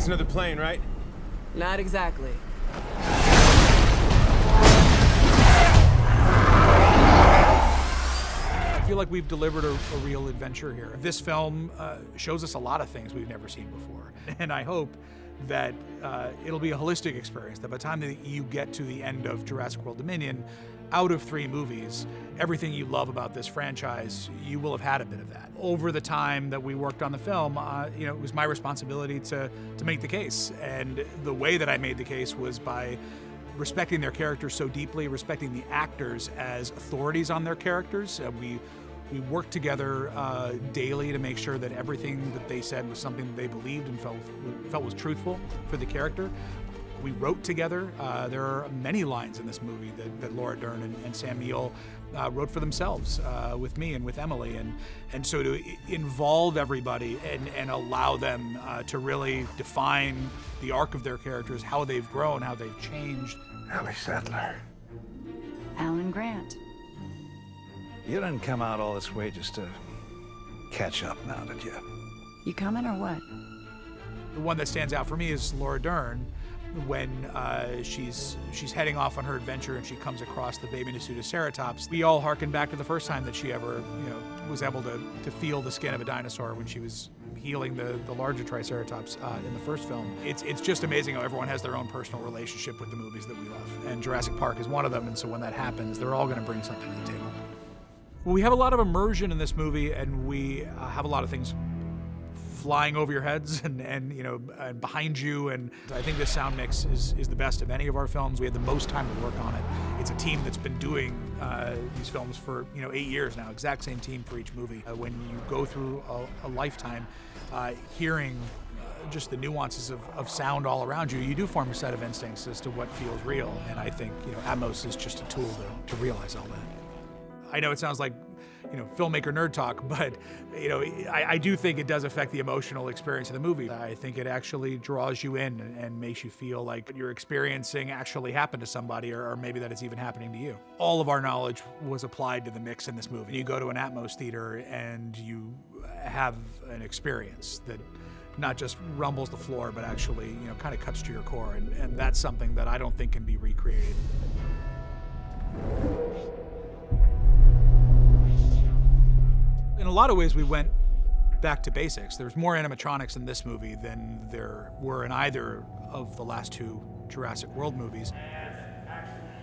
another plane, right? Not exactly. I feel like we've delivered a real adventure here. This film shows us a lot of things we've never seen before. And I hope that it'll be a holistic experience, that by the time that you get to the end of Jurassic World Dominion, out of 3 movies, everything you love about this franchise, you will have had a bit of that. Over the time that we worked on the film, it was my responsibility to make the case. And the way that I made the case was by respecting their characters so deeply, respecting the actors as authorities on their characters. We worked together daily to make sure that everything that they said was something that they believed and felt was truthful for the character. We wrote together. There are many lines in this movie that Laura Dern and Sam Neill wrote for themselves with me and with Emily. And so to involve everybody and allow them to really define the arc of their characters, how they've grown, how they've changed. Ellie Sattler. Alan Grant. You didn't come out all this way just to catch up now, did you? You coming or what? The one that stands out for me is Laura Dern, when she's heading off on her adventure and she comes across the baby Ceratops. We all harken back to the first time that she ever, was able to feel the skin of a dinosaur when she was healing the larger Triceratops in the first film. It's just amazing how everyone has their own personal relationship with the movies that we love, and Jurassic Park is one of them. And so when that happens, they're all going to bring something to the table. Well, we have a lot of immersion in this movie, and we have a lot of things flying over your heads and behind you, and I think this sound mix is the best of any of our films. We had the most time to work on it. It's a team that's been doing these films for 8 years now, exact same team for each movie. When you go through a lifetime hearing just the nuances of sound all around you, you do form a set of instincts as to what feels real, and I think Atmos is just a tool to realize all that. I know it sounds like filmmaker nerd talk, but I do think it does affect the emotional experience of the movie. I think it actually draws you in and makes you feel like what you're experiencing actually happened to somebody, or maybe that it's even happening to you. All of our knowledge was applied to the mix in this movie. You go to an Atmos theater and you have an experience that not just rumbles the floor, but actually kind of cuts to your core, and that's something that I don't think can be recreated. In a lot of ways, we went back to basics. There's more animatronics in this movie than there were in either of the last 2 Jurassic World movies.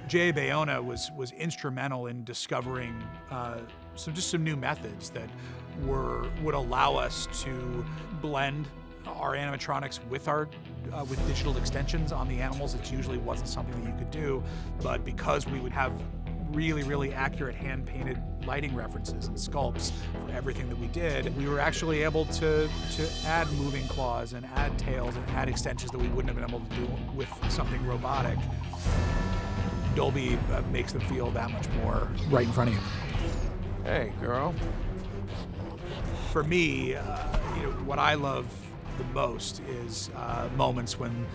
J.A. Bayona was instrumental in discovering some new methods that would allow us to blend our animatronics with with digital extensions on the animals. It usually wasn't something that you could do, but because we would have really, really accurate hand-painted lighting references and sculpts for everything that we did, we were actually able to add moving claws and add tails and add extensions that we wouldn't have been able to do with something robotic. Dolby makes them feel that much more right in front of you. Hey, girl. For me, what I love the most is moments when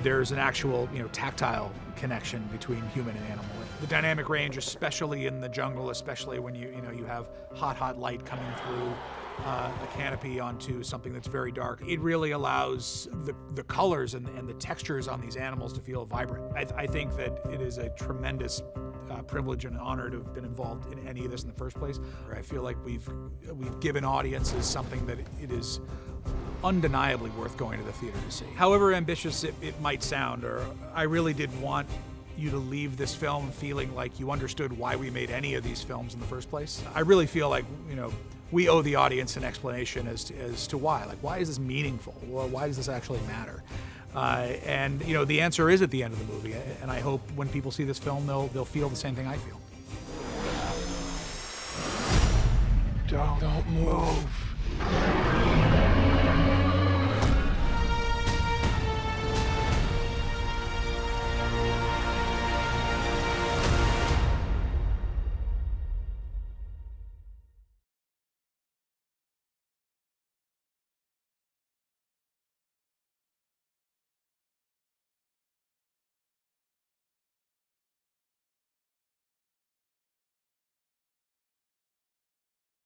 there's an actual, tactile connection between human and animal. The dynamic range, especially in the jungle, especially when you have hot light coming through a canopy onto something that's very dark, it really allows the colors and the textures on these animals to feel vibrant. I think that it is a tremendous privilege and honor to have been involved in any of this in the first place. I feel like we've given audiences something that it is undeniably worth going to the theater to see. However ambitious it might sound, or I really did want you to leave this film feeling like you understood why we made any of these films in the first place. I really feel like, we owe the audience an explanation as to why. Like, why is this meaningful? Well, why does this actually matter? And the answer is at the end of the movie, and I hope when people see this film, they'll feel the same thing I feel. Don't move.